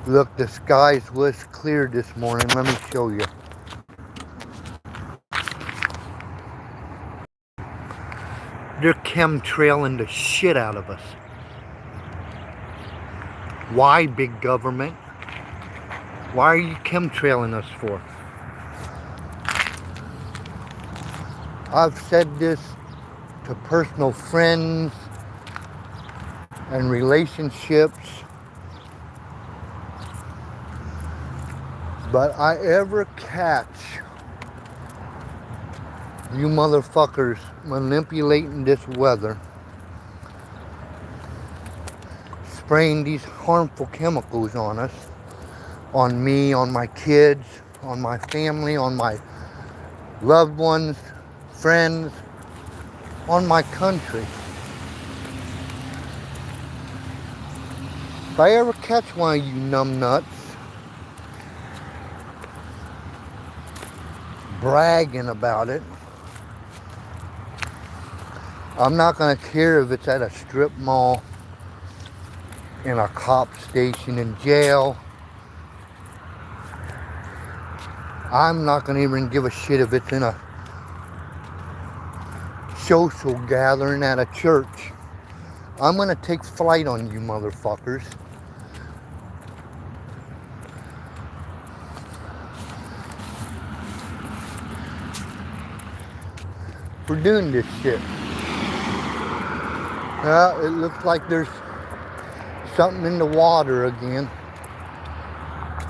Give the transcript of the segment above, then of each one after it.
Look, the skies was clear this morning. Let me show you. They're chemtrailing the shit out of us. Why, big government? Why are you chemtrailing us for? I've said this to personal friends and relationships, but I ever catch you motherfuckers manipulating this weather, spraying these harmful chemicals on us, on me, on my kids, on my family, on my loved ones, friends, on my country. If I ever catch one of you numbnuts bragging about it, I'm not going to care if it's at a strip mall, in a cop station, in jail. I'm not going to even give a shit if it's in a social gathering at a church. I'm going to take flight on you motherfuckers. For doing this shit. It looks like there's something in the water again.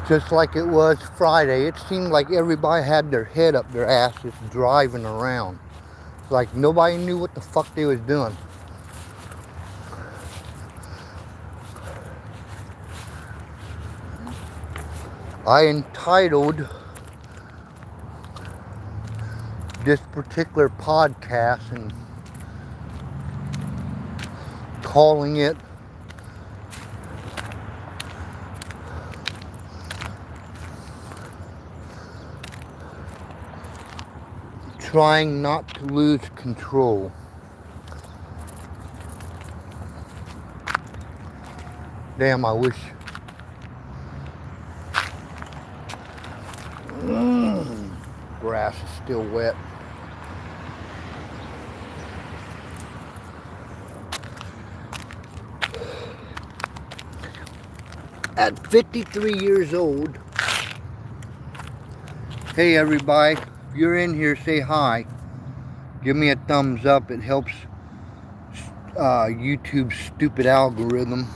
Just like it was Friday. It seemed like everybody had their head up their asses driving around. Like nobody knew what the fuck they was doing. I entitled this particular podcast and calling it Trying Not to Lose Control. Damn, I wish. Grass is still wet. At 53 years old, hey everybody, if you're in here, say hi. Give me a thumbs up. It helps YouTube's stupid algorithm.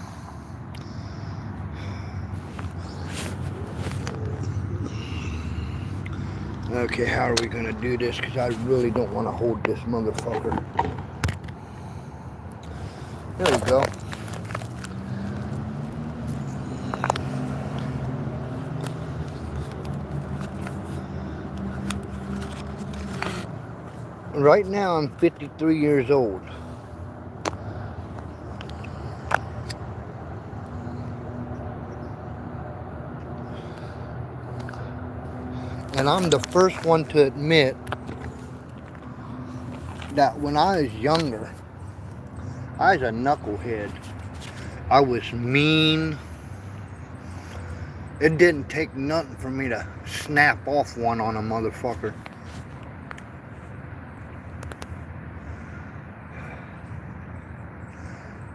Okay, how are we gonna do this? Because I really don't want to hold this motherfucker. There we go. Right now I'm 53 years old. And I'm the first one to admit that when I was younger, I was a knucklehead. I was mean. It didn't take nothing for me to snap off one on a motherfucker.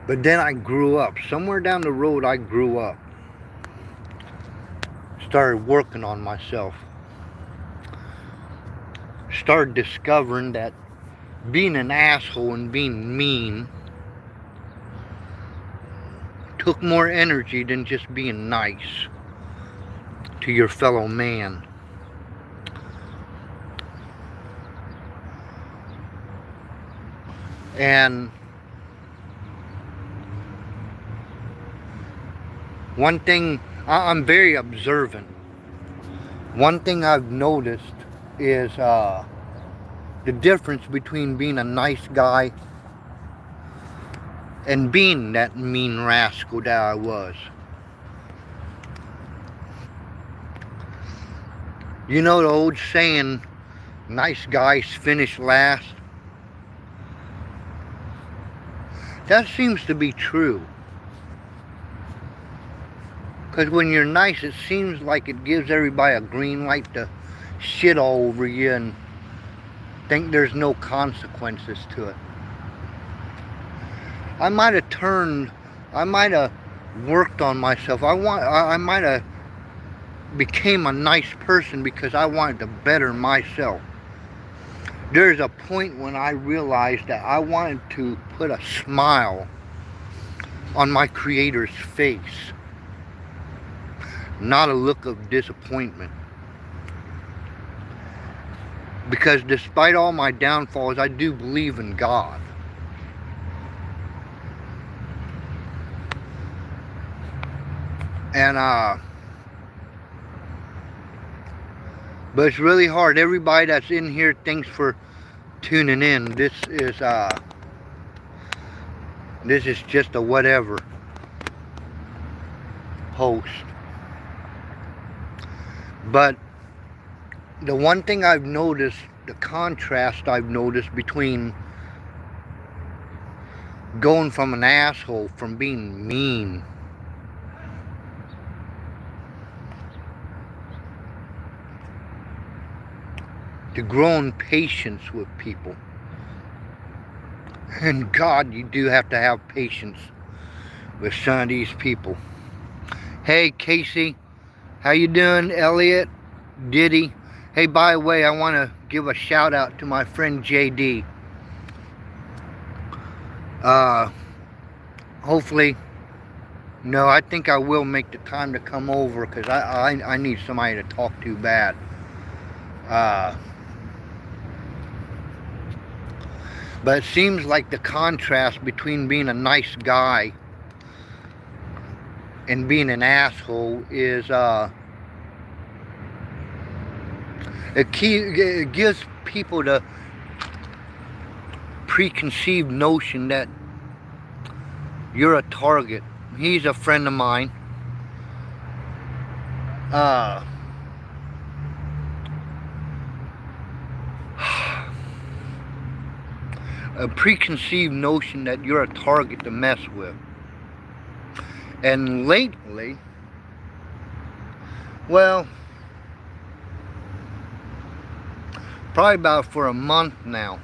But then I grew up. Somewhere down the road I grew up. Started working on myself. Started discovering that being an asshole and being mean took more energy than just being nice to your fellow man. And one thing, I'm very observant. One thing I've noticed is the difference between being a nice guy and being that mean rascal that I was. You know the old saying, nice guys finish last? That seems to be true. Because when you're nice, it seems like it gives everybody a green light to shit all over you and think there's no consequences to it. I might have worked on myself. I might have became a nice person because I wanted to better myself. There's a point when I realized that I wanted to put a smile on my Creator's face, not a look of disappointment. Because despite all my downfalls, I do believe in God. And but it's really hard. Everybody that's in here, thanks for tuning in. This is just a whatever post. But the one thing I've noticed, the contrast I've noticed between going from an asshole, from being mean, to growing patience with people. And God, you do have to have patience with some of these people. Hey, Casey, how you doing? Elliot, Diddy. Hey, by the way, I want to give a shout out to my friend JD. Hopefully, no, I think I will make the time to come over because I need somebody to talk to bad. But it seems like the contrast between being a nice guy and being an asshole is it gives people the preconceived notion that you're a target. He's a friend of mine. A preconceived notion that you're a target to mess with. And lately, well, probably about for a month now,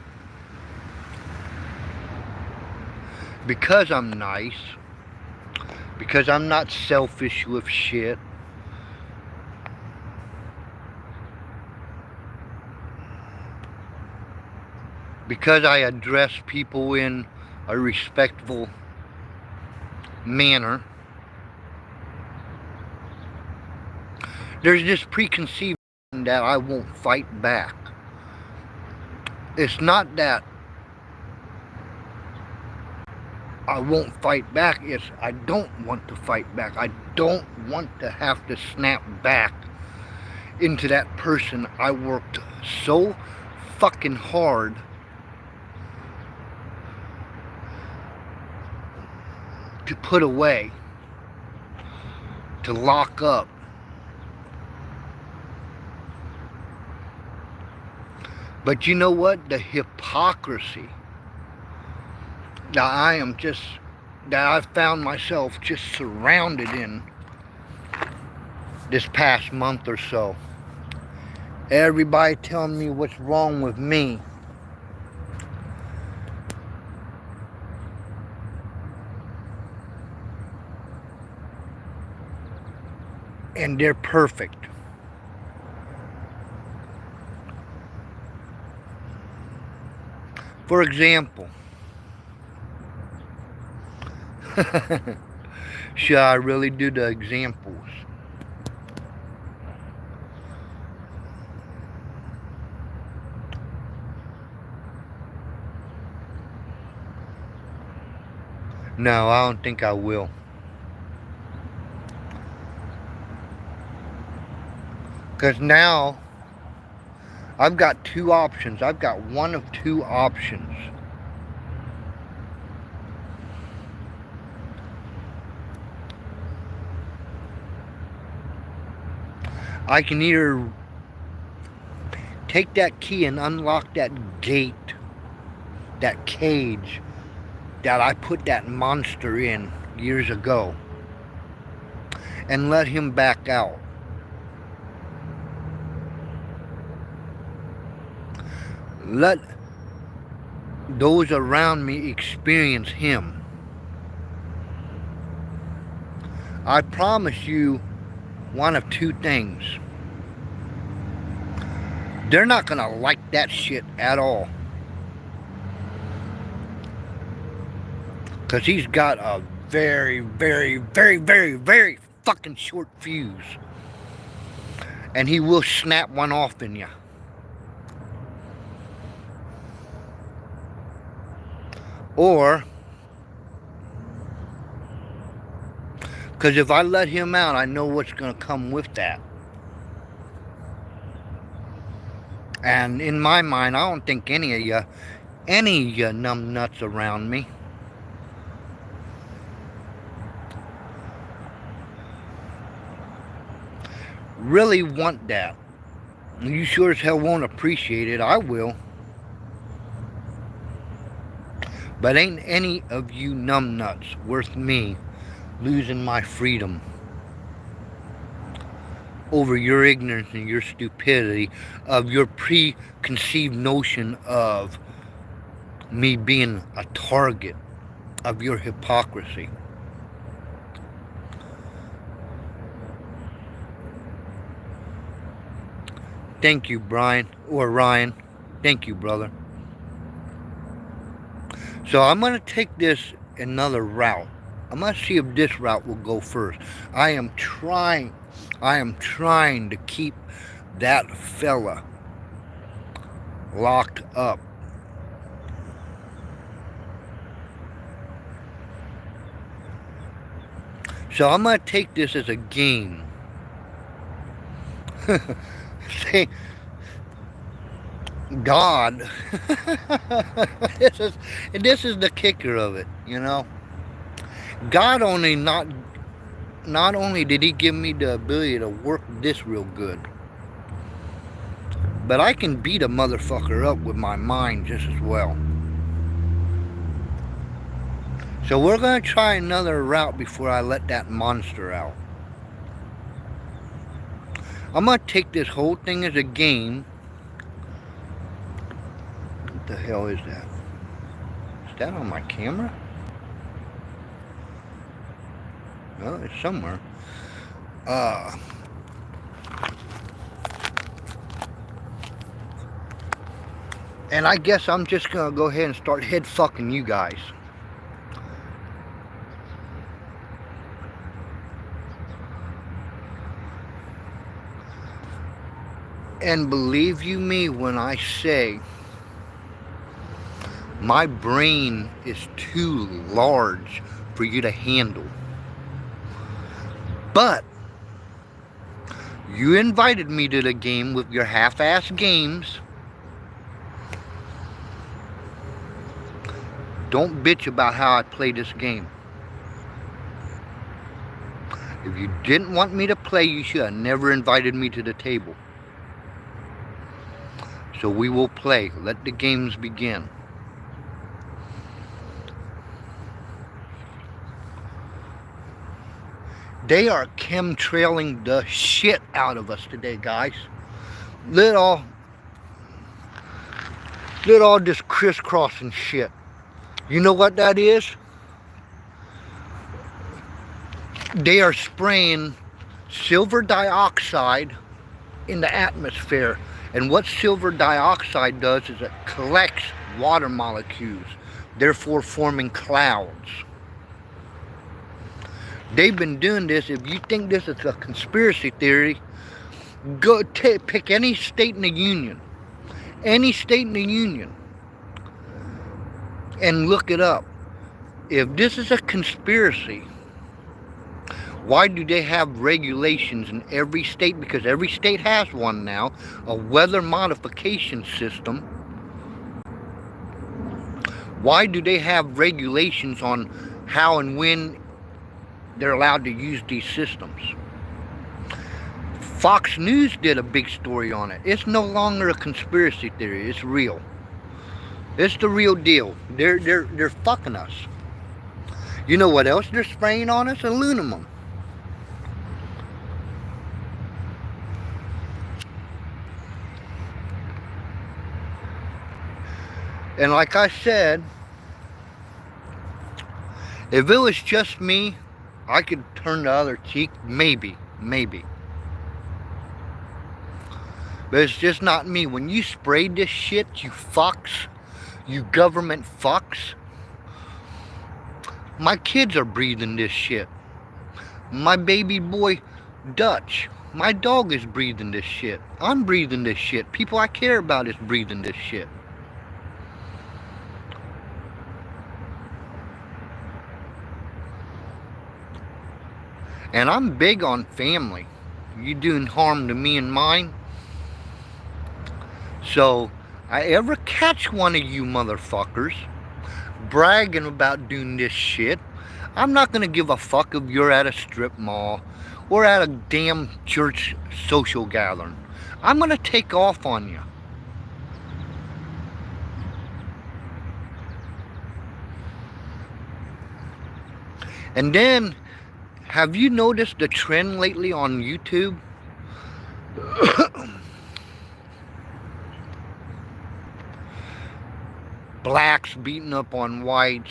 because I'm nice, because I'm not selfish with shit, because I address people in a respectful manner, there's this preconceived that I won't fight back. It's not that I won't fight back, it's I don't want to fight back. I don't want to have to snap back into that person I worked so fucking hard to put away, to lock up. But you know what? The hypocrisy that I found myself just surrounded in this past month or so. Everybody telling me what's wrong with me. And they're perfect. For example, should I really do the examples? No, I don't think I will. Because now I've got two options. I've got one of two options. I can either take that key and unlock that gate, that cage that I put that monster in years ago, and let him back out. Let those around me experience him. I promise you one of two things. They're not gonna like that shit at all. Because he's got a very, very, very, very, very fucking short fuse. And he will snap one off in you. Or, because if I let him out, I know what's going to come with that. And in my mind, I don't think any of you numbnuts around me, really want that. You sure as hell won't appreciate it. I will. But ain't any of you numbnuts worth me losing my freedom over your ignorance and your stupidity, of your preconceived notion of me being a target of your hypocrisy. Thank you, Brian, or Ryan. Thank you, brother. So I'm going to take this another route. I'm going to see if this route will go first. I am trying to keep that fella locked up. So I'm going to take this as a game. God, this is the kicker of it, you know. God not only did he give me the ability to work this real good, but I can beat a motherfucker up with my mind just as well. So we're going to try another route before I let that monster out. I'm going to take this whole thing as a game. What the hell is that? Is that on my camera? Well, it's somewhere. And I guess I'm just going to go ahead and start head fucking you guys. And believe you me when I say my brain is too large for you to handle. But you invited me to the game with your half-ass games. Don't bitch about how I play this game. If you didn't want me to play, you should have never invited me to the table. So we will play. Let the games begin. They are chemtrailing the shit out of us today, guys. Let all this crisscrossing shit. You know what that is? They are spraying silver dioxide in the atmosphere. And what silver dioxide does is it collects water molecules, therefore forming clouds. They've been doing this. If you think this is a conspiracy theory, go pick any state in the union. Any state in the union. And look it up. If this is a conspiracy, why do they have regulations in every state? Because every state has one now, a weather modification system. Why do they have regulations on how and when they're allowed to use these systems? Fox News did a big story on it. It's no longer a conspiracy theory. It's real. It's the real deal. They're fucking us. You know what else they're spraying on us? Aluminum. And like I said, if it was just me, I could turn the other cheek, maybe. But it's just not me. When you sprayed this shit, you fucks, you government fucks, my kids are breathing this shit. My baby boy, Dutch, my dog is breathing this shit. I'm breathing this shit. People I care about is breathing this shit. And I'm big on family. You doing harm to me and mine. So, I ever catch one of you motherfuckers bragging about doing this shit, I'm not gonna give a fuck if you're at a strip mall or at a damn church social gathering. I'm gonna take off on you. And then, have you noticed the trend lately on YouTube? Blacks beating up on whites,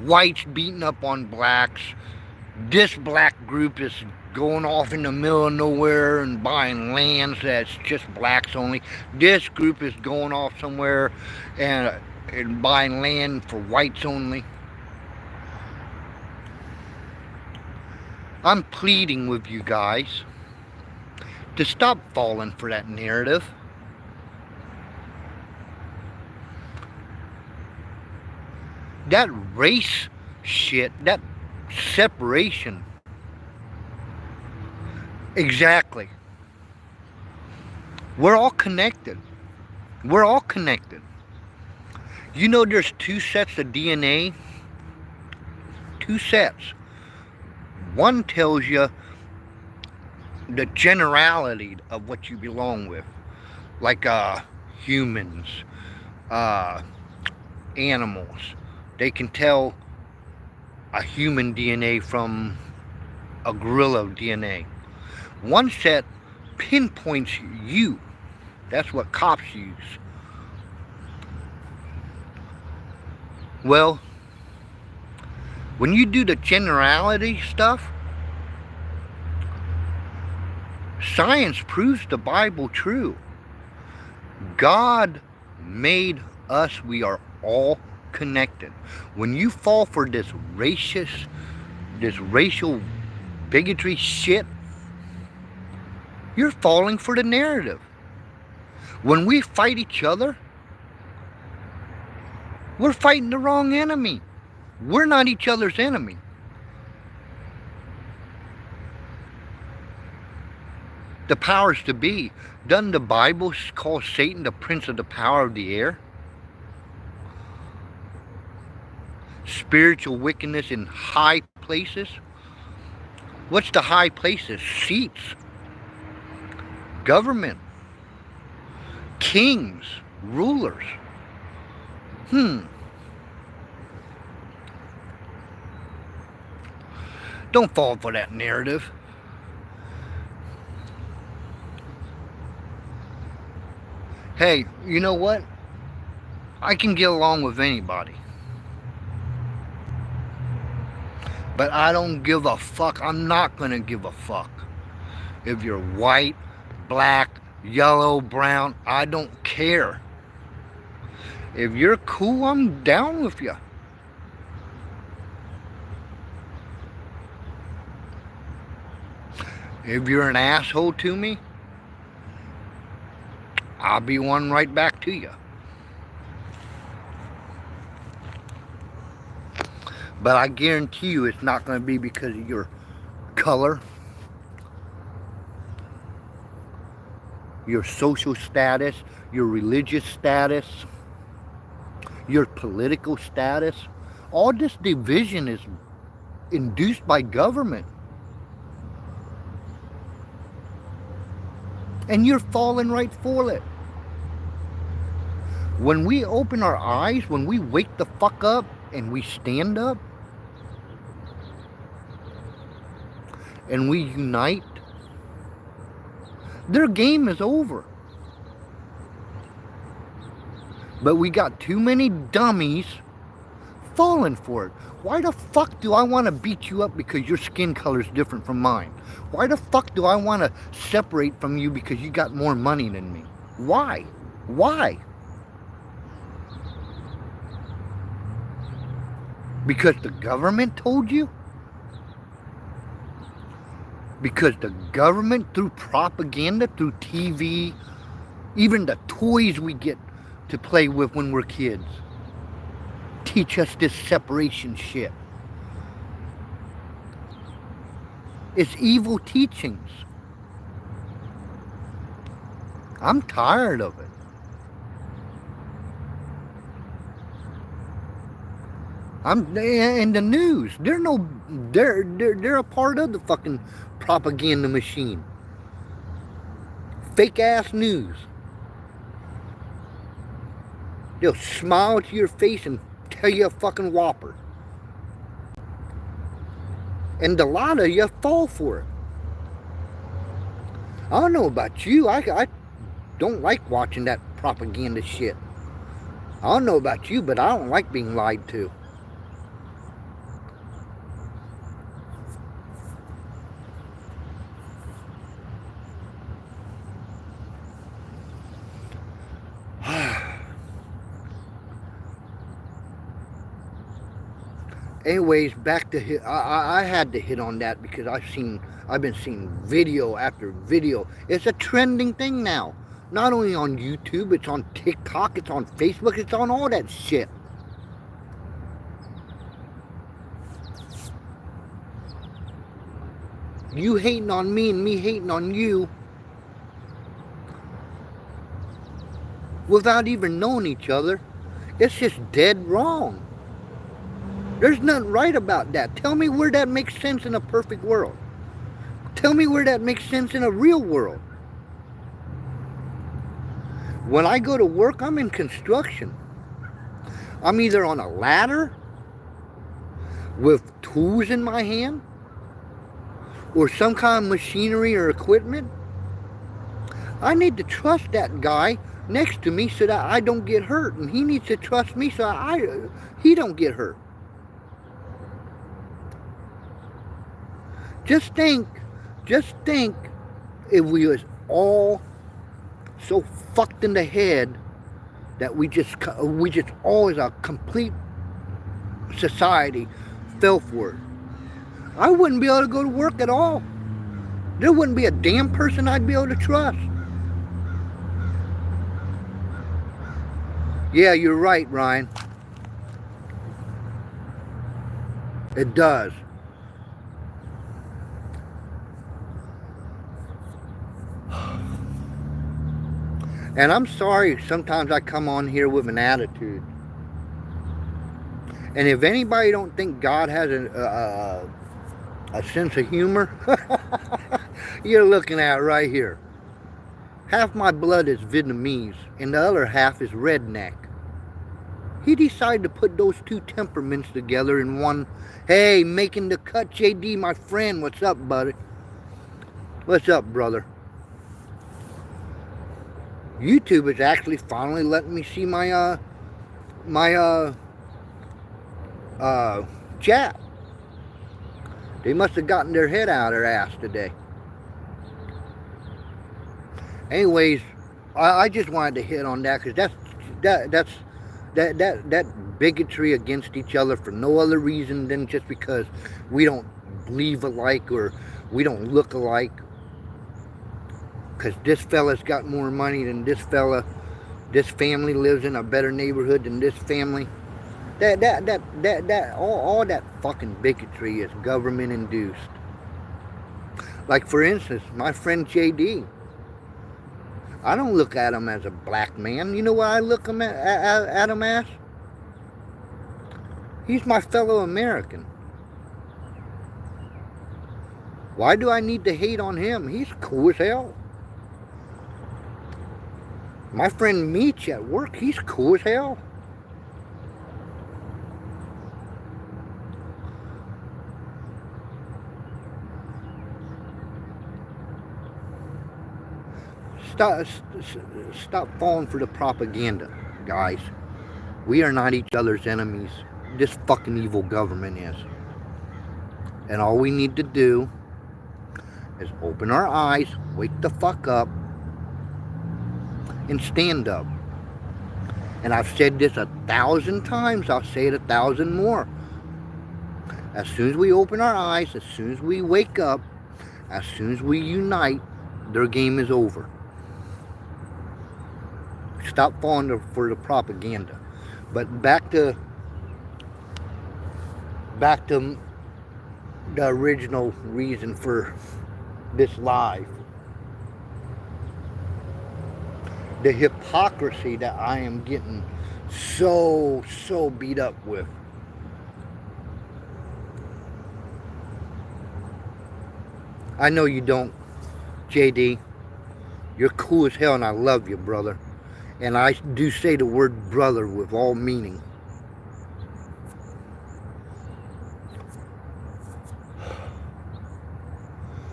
whites beating up on blacks. This black group is going off in the middle of nowhere and buying lands that's just blacks only. This group is going off somewhere and buying land for whites only. I'm pleading with you guys to stop falling for that narrative. That race shit, that separation. Exactly. We're all connected. We're all connected. You know there's 2 sets of DNA? 2 sets. One tells you the generality of what you belong with. Like humans, animals. They can tell a human DNA from a gorilla DNA. One set pinpoints you. That's what cops use. Well, when you do the generality stuff, science proves the Bible true. God made us. We are all connected. When you fall for this racial bigotry shit, you're falling for the narrative. When we fight each other, we're fighting the wrong enemy. We're not each other's enemy. The powers to be. Doesn't the Bible call Satan the prince of the power of the air? Spiritual wickedness in high places. What's the high places? Seats. Government. Kings. Rulers. Don't fall for that narrative. Hey, you know what? I can get along with anybody. But I don't give a fuck. I'm not going to give a fuck. If you're white, black, yellow, brown, I don't care. If you're cool, I'm down with you. If you're an asshole to me, I'll be one right back to you. But I guarantee you it's not going to be because of your color, your social status, your religious status, your political status. All this division is induced by government. And you're falling right for it. When we open our eyes, when we wake the fuck up and we stand up and we unite, their game is over. But we got too many dummies falling for it. Why the fuck do I want to beat you up because your skin color is different from mine? Why the fuck do I want to separate from you because you got more money than me? Why? Why? Because the government told you? Because the government, through propaganda, through TV, even the toys we get to play with when we're kids, teach us this separation shit. It's evil teachings. I'm tired of it. I'm in the news. They're a part of the fucking propaganda machine. Fake ass news. They'll smile to your face and tell you a fucking whopper. And a lot of you fall for it. I don't know about you. I don't like watching that propaganda shit. I don't know about you, but I don't like being lied to. Anyways, back to hit. I had to hit on that because I've been seeing video after video. It's a trending thing now. Not only on YouTube, it's on TikTok, it's on Facebook, it's on all that shit. You hating on me and me hating on you without even knowing each other. It's just dead wrong. There's nothing right about that. Tell me where that makes sense in a perfect world. Tell me where that makes sense in a real world. When I go to work, I'm in construction. I'm either on a ladder with tools in my hand or some kind of machinery or equipment. I need to trust that guy next to me so that I don't get hurt, and he needs to trust me so he don't get hurt. Just think if we was all so fucked in the head that we just all as a complete society fell for it. I wouldn't be able to go to work at all. There wouldn't be a damn person I'd be able to trust. Yeah, you're right, Ryan. It does. And I'm sorry sometimes I come on here with an attitude. And if anybody don't think God has a sense of humor, you're looking at it right here. Half my blood is Vietnamese and the other half is redneck. He decided to put those two temperaments together in one. Hey, making the cut, JD, my friend. What's up, buddy? What's up, brother? YouTube is actually finally letting me see my chat. They must have gotten their head out of their ass today. Anyways, I just wanted to hit on that because that bigotry against each other for no other reason than just because we don't believe alike or we don't look alike. Because this fella's got more money than this fella. This family lives in a better neighborhood than this family. All that fucking bigotry is government induced. Like for instance, my friend JD. I don't look at him as a black man. You know what I look at him as? He's my fellow American. Why do I need to hate on him? He's cool as hell. My friend Meech at work, he's cool as hell. Stop falling for the propaganda. guys. We are not each other's enemies. This fucking evil government is. And all we need to do is open our eyes, wake the fuck up, and stand up. And I've said this 1,000 times, I'll say it 1,000 more. As soon as we open our eyes, as soon as we wake up, as soon as we unite, their game is over. Stop falling for the propaganda. But back to the original reason for this live. The hypocrisy that I am getting so beat up with. I know you don't, JD. You're cool as hell and I love you, brother. And I do say the word brother with all meaning.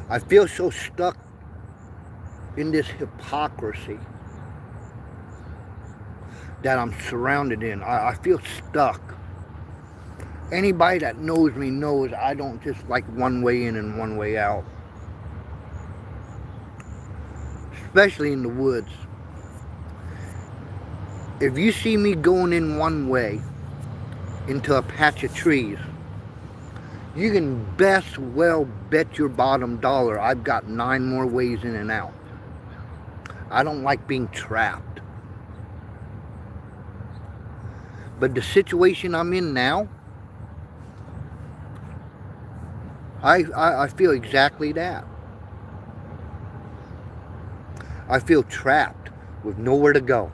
I feel so stuck in this hypocrisy that I'm surrounded in. I feel stuck. Anybody that knows me knows I don't just like one way in and one way out. Especially in the woods. If you see me going in one way into a patch of trees, you can best well bet your bottom dollar I've got 9 more ways in and out. I don't like being trapped. But the situation I'm in now, I feel exactly that. I feel trapped with nowhere to go.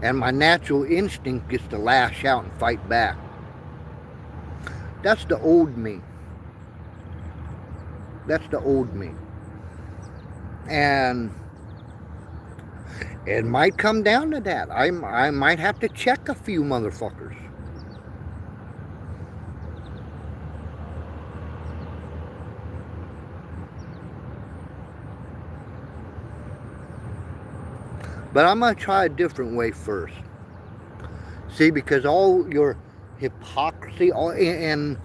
And my natural instinct is to lash out and fight back. That's the old me. That's the old me. And it might come down to that. I might have to check a few motherfuckers. But I'm going to try a different way first. See, because all your hypocrisy, and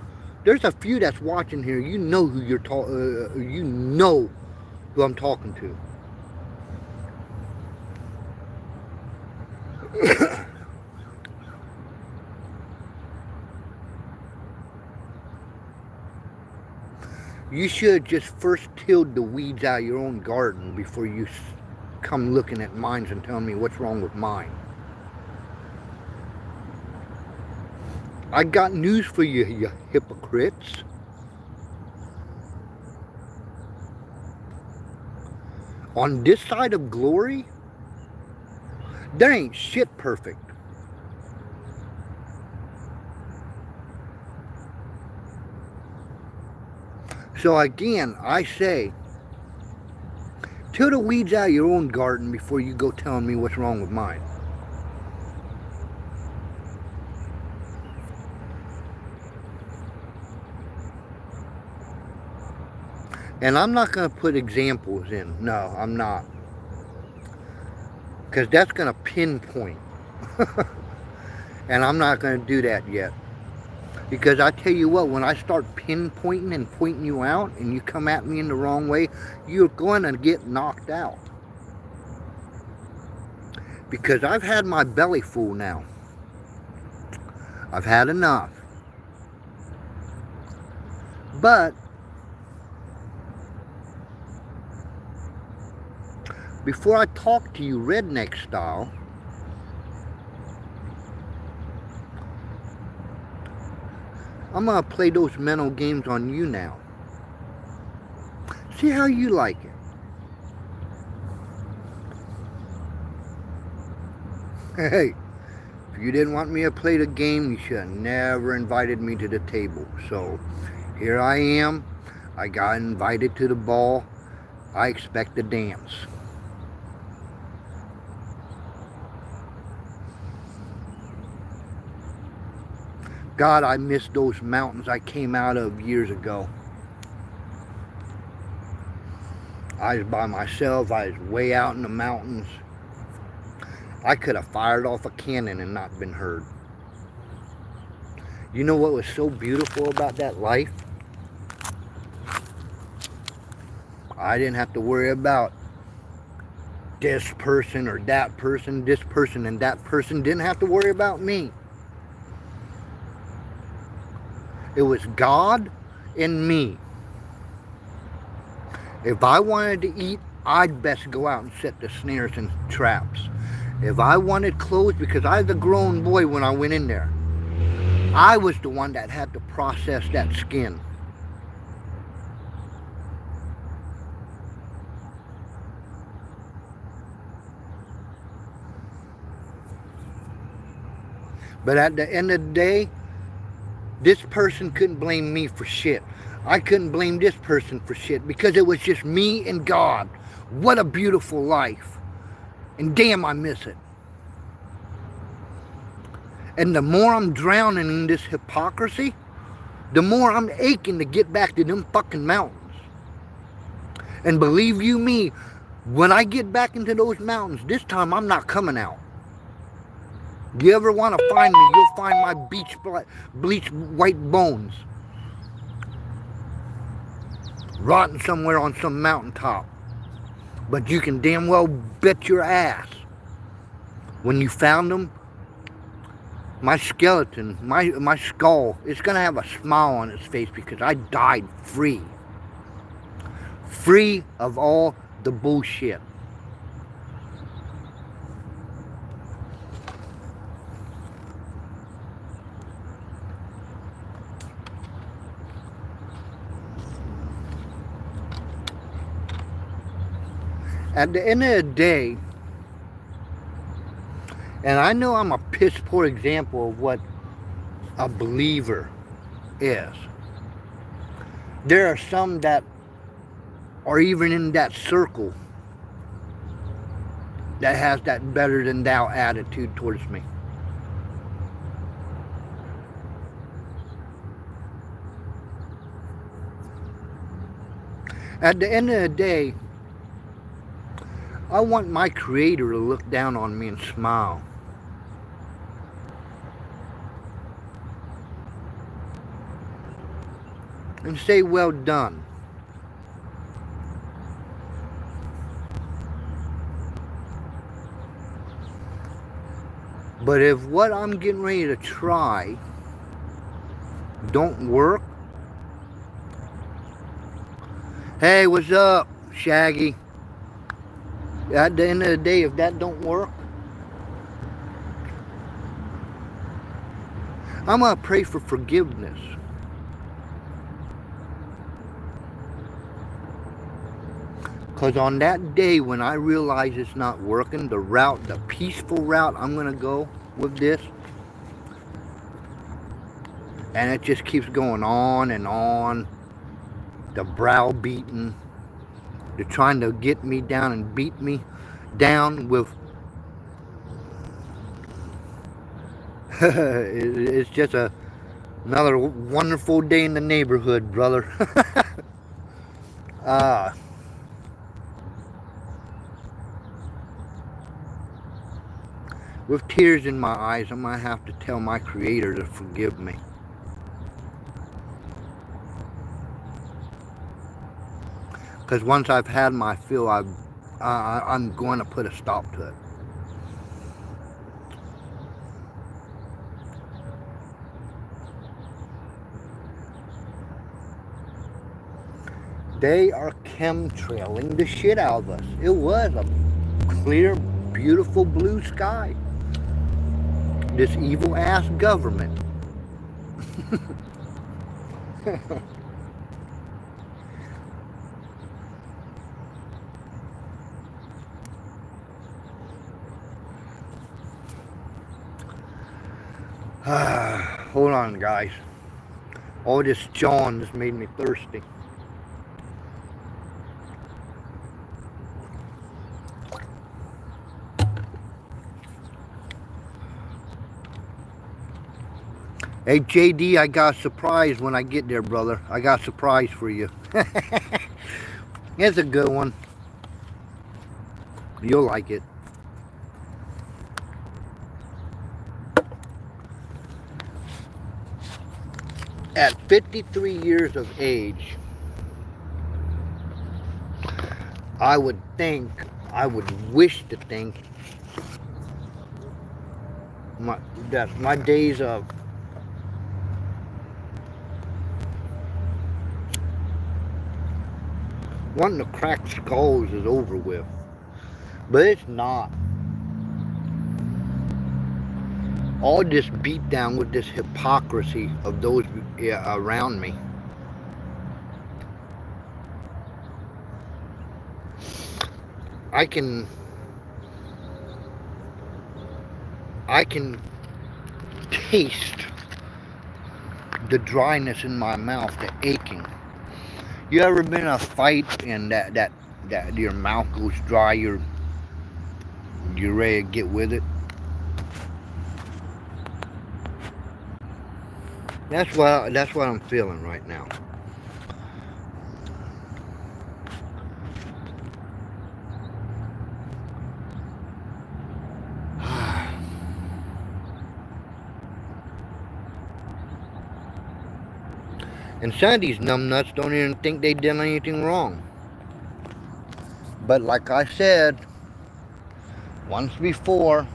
there's a few that's watching here. You know who you know who I'm talking to. You should just first tilled the weeds out of your own garden before you come looking at mine and telling me what's wrong with mine. I got news for you, you hypocrites. On this side of glory, there ain't shit perfect. So again, I say, till the weeds out of your own garden before you go telling me what's wrong with mine. And I'm not going to put examples in. No, I'm not. Because that's going to pinpoint. And I'm not going to do that yet. Because I tell you what, when I start pinpointing and pointing you out and you come at me in the wrong way, you're going to get knocked out. Because I've had my belly full now. I've had enough. But before I talk to you redneck style, I'm going to play those mental games on you now. See how you like it. Hey, if you didn't want me to play the game, you should have never invited me to the table. So, here I am. I got invited to the ball. I expect to dance. God, I miss those mountains I came out of years ago. I was by myself. I was way out in the mountains. I could have fired off a cannon and not been heard. You know what was so beautiful about that life? I didn't have to worry about this person or that person. This person and that person didn't have to worry about me. It was God and me. If I wanted to eat, I'd best go out and set the snares and traps. If I wanted clothes, because I was a grown boy when I went in there, I was the one that had to process that skin. But at the end of the day, this person couldn't blame me for shit. I couldn't blame this person for shit because it was just me and God. What a beautiful life. And damn, I miss it. And the more I'm drowning in this hypocrisy, the more I'm aching to get back to them fucking mountains. And believe you me, when I get back into those mountains, this time I'm not coming out. You ever want to find me, you'll find my bleached white bones rotting somewhere on some mountaintop. But you can damn well bet your ass when you found them, my skeleton, my skull, it's going to have a smile on its face because I died free. Free of all the bullshit. At the end of the day, and I know I'm a piss poor example of what a believer is. There are some that are even in that circle that has that better than thou attitude towards me. At the end of the day, I want my Creator to look down on me and smile. And say, well done. But if what I'm getting ready to try don't work, hey, what's up, Shaggy? At the end of the day, if that don't work, I'm going to pray for forgiveness. Because on that day when I realize it's not working, the route, the peaceful route I'm going to go with this, and it just keeps going on and on, the browbeating, they're trying to get me down and beat me down with it's just another wonderful day in the neighborhood, brother. With tears in my eyes, I'm going to have to tell my Creator to forgive me. Because once I've had my fill, I'm going to put a stop to it. They are chemtrailing the shit out of us. It was a clear, beautiful blue sky. This evil ass government. Hold on, guys. All this jawing just made me thirsty. Hey, JD, I got a surprise when I get there, brother. I got a surprise for you. It's a good one. You'll like it. At 53 years of age, I would wish to think that my days of wanting to crack skulls is over with. But it's not. All this beat down with this hypocrisy of those around me. I can taste the dryness in my mouth, the aching. You ever been in a fight and that your mouth goes dry, you're ready to get with it? That's what I'm feeling right now. And some of these numbnuts don't even think they did anything wrong. But like I said once before,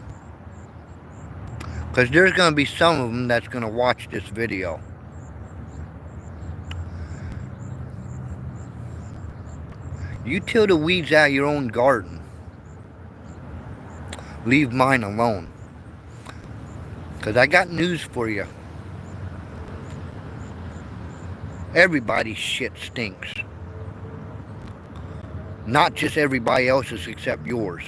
because there's going to be some of them that's going to watch this video. You till the weeds out of your own garden. Leave mine alone. Because I got news for you. Everybody's shit stinks. Not just everybody else's except yours.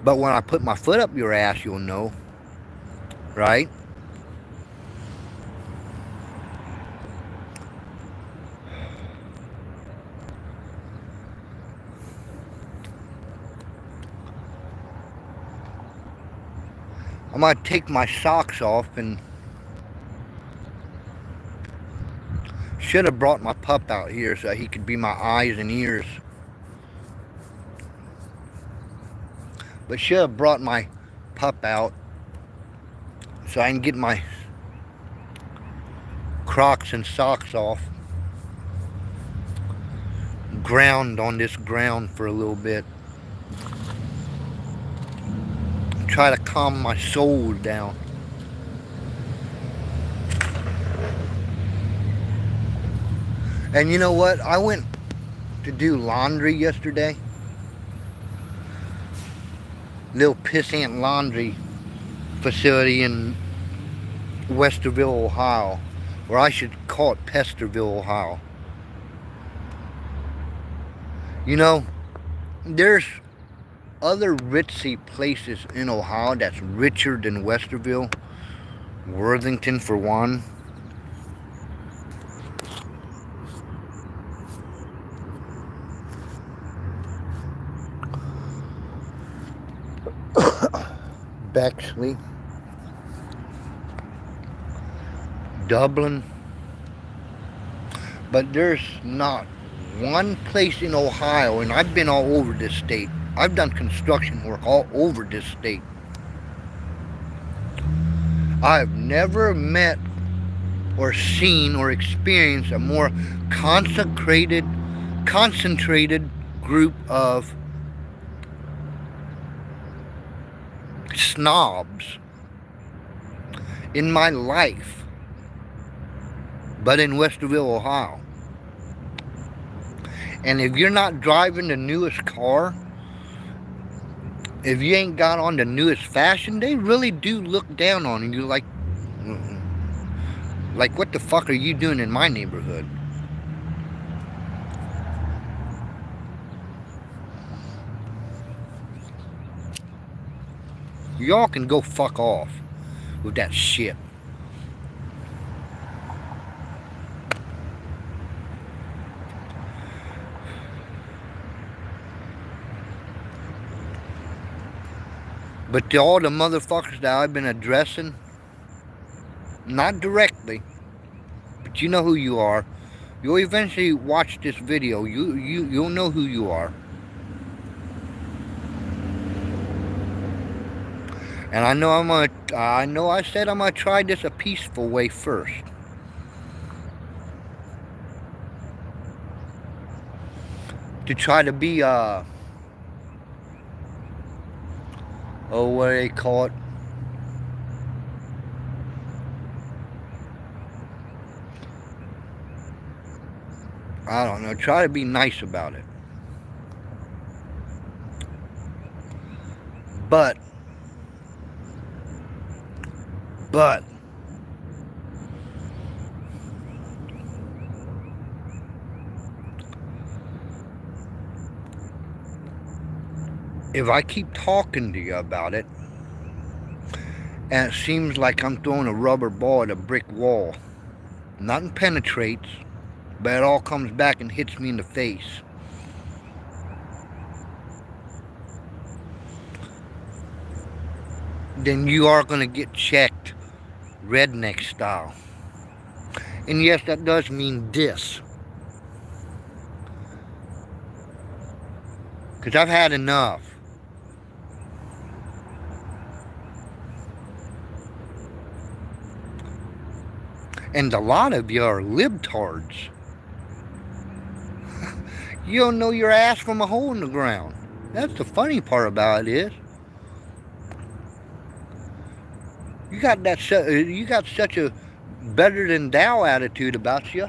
But when I put my foot up your ass, you'll know. Right? I'm going to take my socks off and should have brought my pup out here so he could be my eyes and ears. But should have brought my pup out so I can get my Crocs and socks off. Ground on this ground for a little bit. Try to calm my soul down. And you know what? I went to do laundry yesterday. Little pissant laundry facility in Westerville, Ohio. Or I should call it Pesterville, Ohio. You know, there's other ritzy places in Ohio that's richer than Westerville. Worthington for one. Bexley. Dublin. But there's not one place in Ohio, and I've been all over this state. I've done construction work all over this state. I've never met or seen or experienced a more concentrated group of snobs in my life, but in Westerville, Ohio. And if you're not driving the newest car, if you ain't got on the newest fashion, they really do look down on you like what the fuck are you doing in my neighborhood? Y'all can go fuck off with that shit. But to all the motherfuckers that I've been addressing, Not directly, but you know who you are. You'll eventually watch this video. You'll know who you are. And I know I said I'm gonna try this a peaceful way first. To try to be oh, what do they call it? I don't know. Try to be nice about it. But if I keep talking to you about it, and it seems like I'm throwing a rubber ball at a brick wall, nothing penetrates, but it all comes back and hits me in the face. Then you are going to get checked redneck style. And yes, that does mean this. Because I've had enough. And a lot of you are libtards. You don't know your ass from a hole in the ground. That's the funny part about it is. You got such a better than thou attitude about you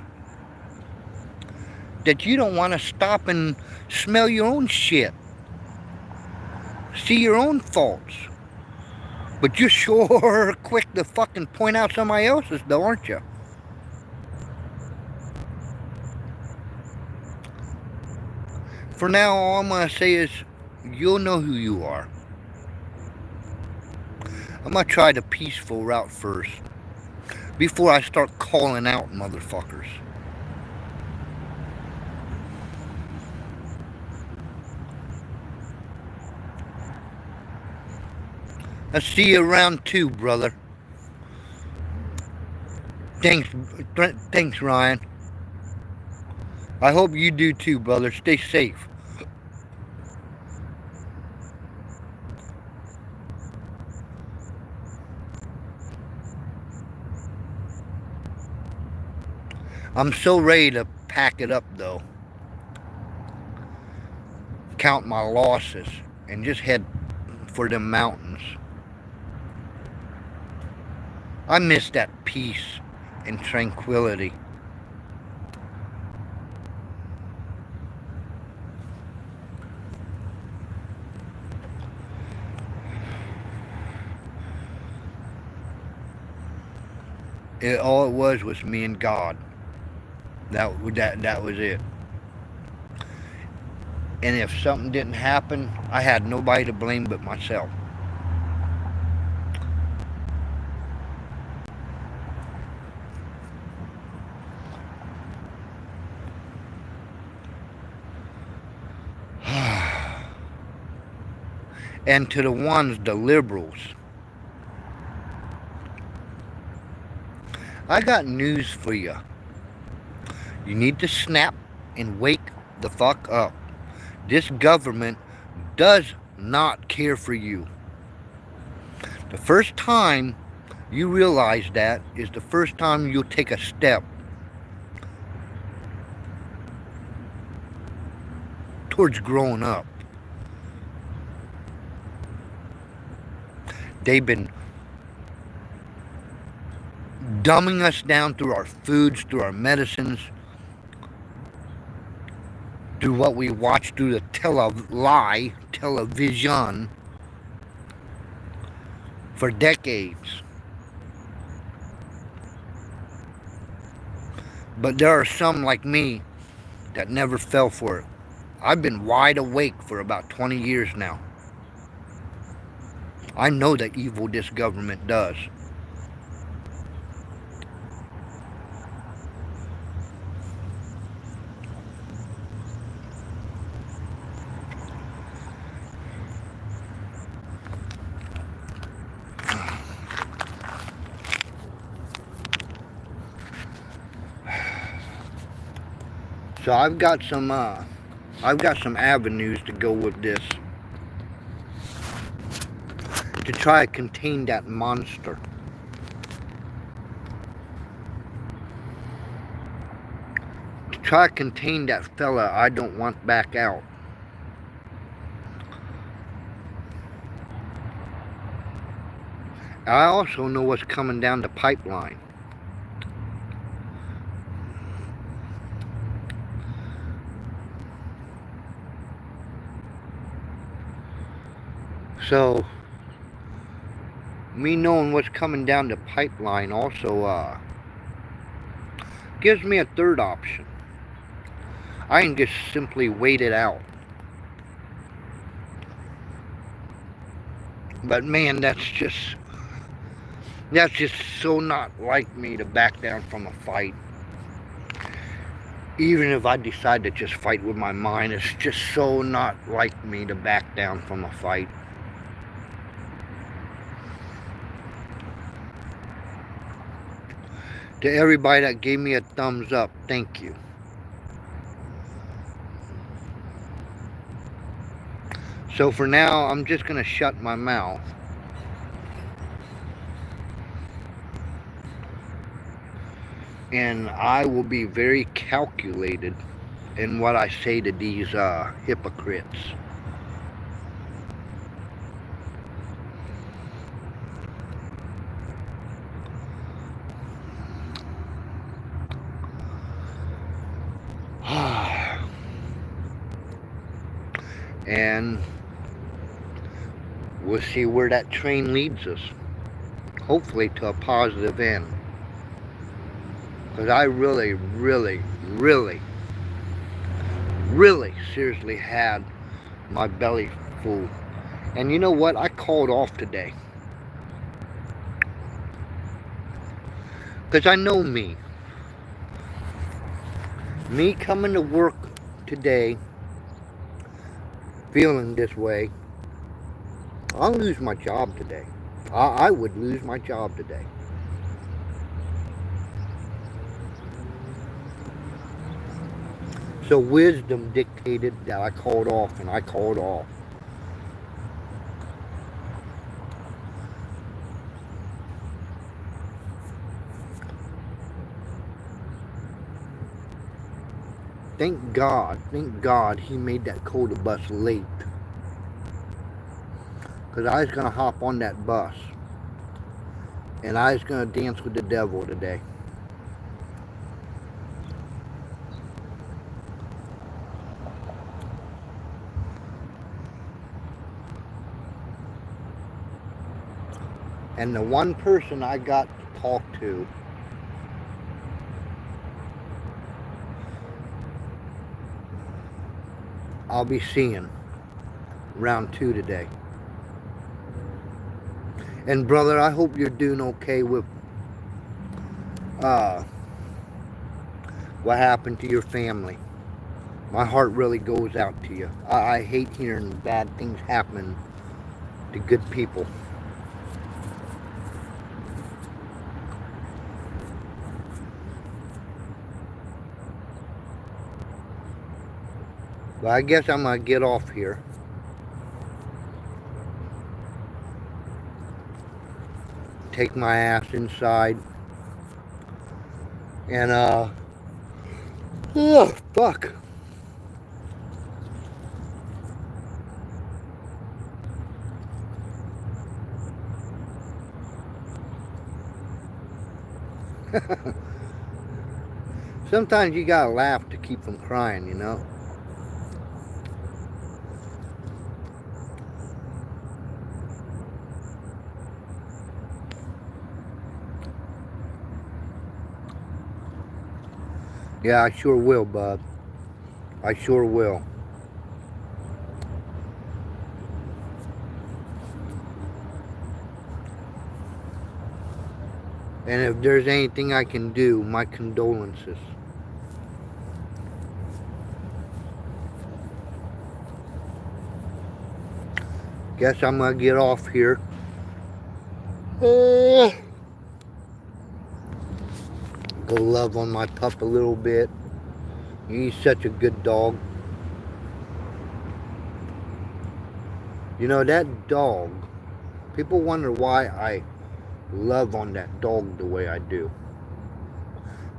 that you don't want to stop and smell your own shit. See your own faults. But you're sure quick to fucking point out somebody else's though, aren't you? For now, all I'm going to say is, you'll know who you are. I'm going to try the peaceful route first, before I start calling out motherfuckers. I'll see you around 2, brother. Thanks, Ryan. I hope you do too, brother. Stay safe. I'm so ready to pack it up, though. Count my losses and just head for them mountains. I miss that peace and tranquility. All it was me and God. That was it. And if something didn't happen, I had nobody to blame but myself. And to the liberals, I got news for you. You need to snap and wake the fuck up. This government does not care for you. The first time you realize that is the first time you'll take a step towards growing up. They've been dumbing us down through our foods, through our medicines, through what we watch through the television for decades. But there are some like me that never fell for it. I've been wide awake for about 20 years now. I know the evil this government does. So I've got some avenues to go with this to try to contain that monster. To try to contain that fella I don't want back out. I also know what's coming down the pipeline. So, me knowing what's coming down the pipeline also gives me a third option. I can just simply wait it out. But man, that's just so not like me to back down from a fight. Even if I decide to just fight with my mind, it's just so not like me to back down from a fight. To everybody that gave me a thumbs up, thank you. So for now, I'm just going to shut my mouth. And I will be very calculated in what I say to these hypocrites. And we'll see where that train leads us. Hopefully to a positive end. Because I really seriously had my belly full. And you know what? I called off today. Because I know me. Me coming to work today feeling this way, I'll lose my job today. I would lose my job today. So wisdom dictated that I called off, and I called off. Thank God he made that coda bus late. Because I was going to hop on that bus. And I was going to dance with the devil today. And the one person I got to talk to I'll be seeing round 2 today. And brother, I hope you're doing okay with what happened to your family. My heart really goes out to you. I hate hearing bad things happen to good people. But I guess I'm going to get off here. Take my ass inside. And, oh, fuck. Sometimes you gotta laugh to keep from crying, you know? Yeah, I sure will, bud. I sure will. And if there's anything I can do, my condolences. Guess I'm gonna get off here. Go love on my pup a little bit. He's such a good dog. You know, that dog, people wonder why I love on that dog the way I do.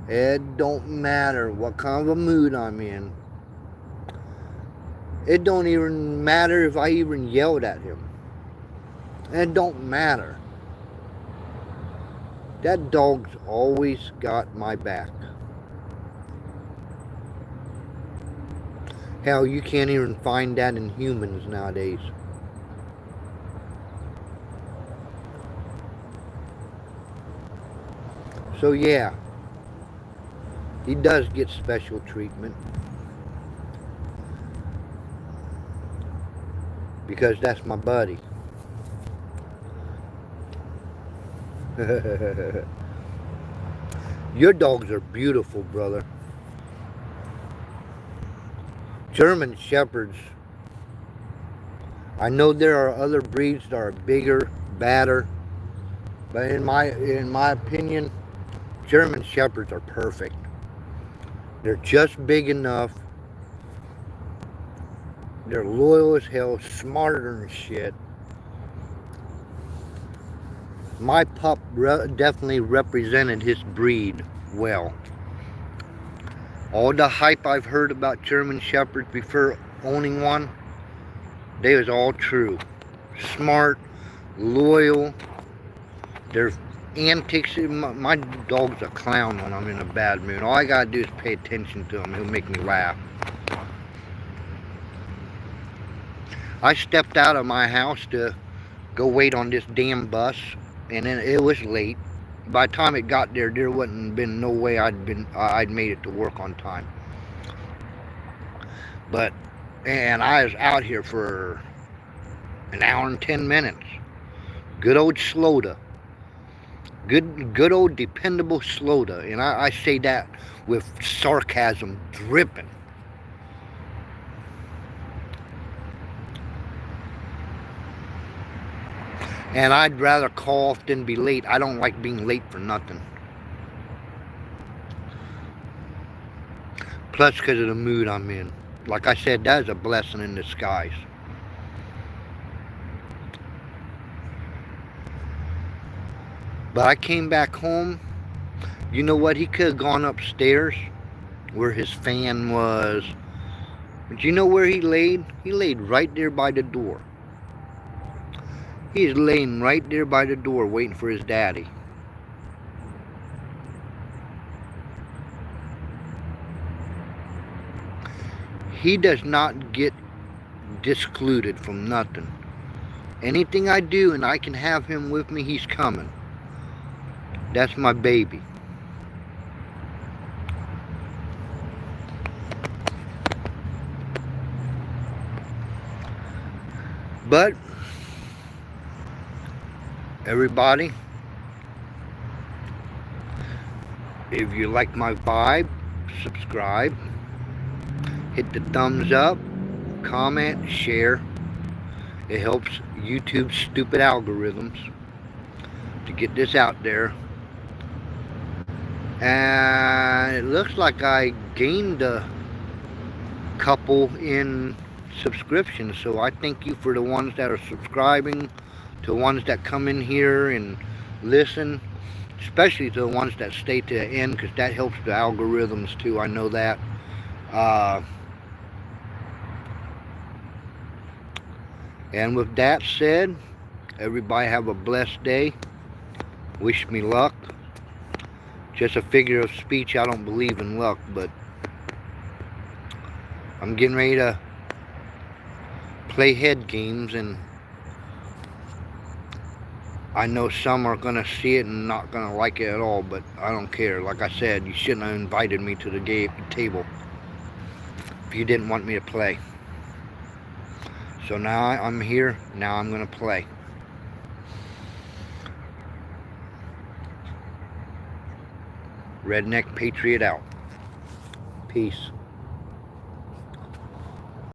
It don't matter what kind of a mood I'm in. It don't even matter if I even yelled at him. It don't matter. That dog's always got my back. Hell, you can't even find that in humans nowadays. So yeah, he does get special treatment. Because that's my buddy. Your dogs are beautiful, brother. German Shepherds. I know there are other breeds that are bigger, badder, but in my opinion, German Shepherds are perfect. They're just big enough. They're loyal as hell, smarter than shit. My pup definitely represented his breed well. All the hype I've heard about German Shepherds before owning one, they was all true. Smart, loyal, their antics. My dog's a clown when I'm in a bad mood. All I gotta do is pay attention to him. He'll make me laugh. I stepped out of my house to go wait on this damn bus, and then it was late. By the time it got there, there wouldn't been no way I'd made it to work on time. And I was out here for an hour and 10 minutes. Good old Sloda. Good old dependable Sloda. And I say that with sarcasm dripping. And I'd rather call off than be late. I don't like being late for nothing. Plus because of the mood I'm in. Like I said, that is a blessing in disguise. But I came back home. You know what? He could have gone upstairs where his fan was. But you know where he laid? He laid right there by the door. He's laying right there by the door waiting for his daddy. He does not get discluded from nothing. Anything I do and I can have him with me, he's coming. That's my baby. But everybody, if you like my vibe, subscribe, hit the thumbs up, comment, share. It helps YouTube's stupid algorithms to get this out there. And it looks like I gained a couple in subscriptions, so I thank you for the ones that are subscribing, to the ones that come in here and listen, especially to the ones that stay to the end, because that helps the algorithms too. I know that. And with that said, everybody have a blessed day. Wish me luck. Just a figure of speech. I don't believe in luck, but I'm getting ready to play head games, and I know some are going to see it and not going to like it at all, but I don't care. Like I said, you shouldn't have invited me to the table if you didn't want me to play. So now I'm here. Now I'm going to play. Redneck Patriot out. Peace.